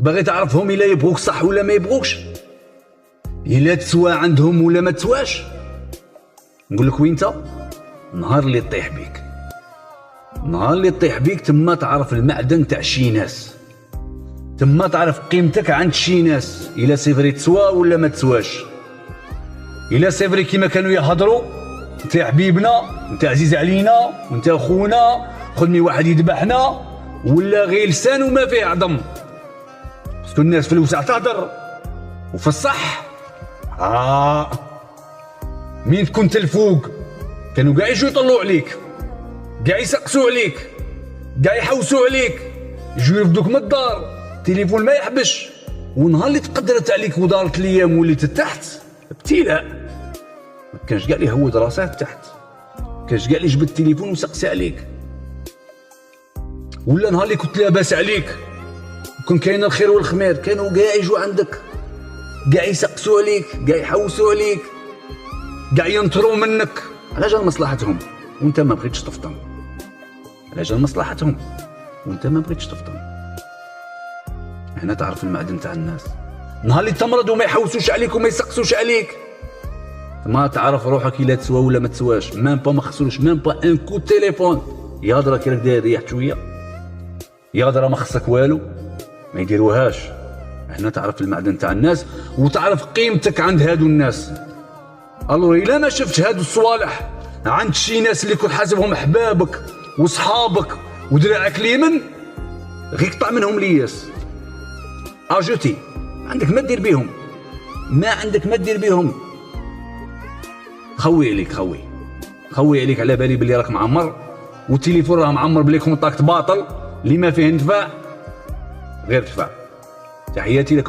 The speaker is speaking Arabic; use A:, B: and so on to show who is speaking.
A: باغي تعرفهم الا يبغوك صح ولا ما يبغوكش، الا تسوى عندهم ولا ما تسواش. نقول لك وين انت، نهار اللي طيح بيك، نهار اللي طيح بيك تما تعرف المعدن تاع شي ناس، تما تعرف قيمتك عند شي ناس، الا سيفري تسوى ولا ما تسواش. الا سيفري كيما كانوا يهضروا، انت حبيبنا، انت عزيز علينا، وانت اخونا، خدني واحد يذبحنا، ولا غير لسان وما فيه عظم. باسكو الناس في الوسع تهضر وفي الصح مين تكون الفوق كانوا كاع يجوا يطلعوا عليك، كاع يسقسوا عليك، كاع يحوسوا عليك، يجوا يرفدوك من الدار، التليفون ما يحبش. ونهار اللي تقدرت عليك ودارت الايام وليت تحت ابتلاء، ما كانش كاع اللي يهود راسه تحت، ما كانش كاع اللي يجبد التليفون ويسقسي عليك. ولا نهار اللي كنت لاباس عليك وكان كاين الخير والخمير، كانوا كاع يجوا عندك، كاع يسقسوا عليك، كاع يحوسوا عليك، كاع ينطروا منك على جال مصلحتهم وانت ما بغيتش تفطن، على جال مصلحتهم وانت ما بغيتش تفطن. هنا تعرف المعدن تاع الناس. نهار اللي تمرض وما يحوسوش عليك وما يسقسوش عليك، ما تعرف روحك الا تسوى ولا ما تسواش. مام با ما خسروش مام با ان كو تليفون، يهضر كي راك داير ريحت شويه، يهضر ما خصك والو، ما يديروهاش. هنا تعرف المعدن تاع الناس وتعرف قيمتك عند هادو الناس. الو الا ما شفتش هادو الصوالح عند شي ناس اللي كنت حاسبهم احبابك وصحابك ودراعك اليمن، غير قطع منهم لياس. اجوتي ما عندك ما دير بيهم، ما عندك ما دير بيهم. خوي عليك، خوي عليك، على بالي بلي راك معمر، والتليفون راه معمر بلي كونطاكت باطل اللي ما فيه نفع غير دفع. تحياتي لكم.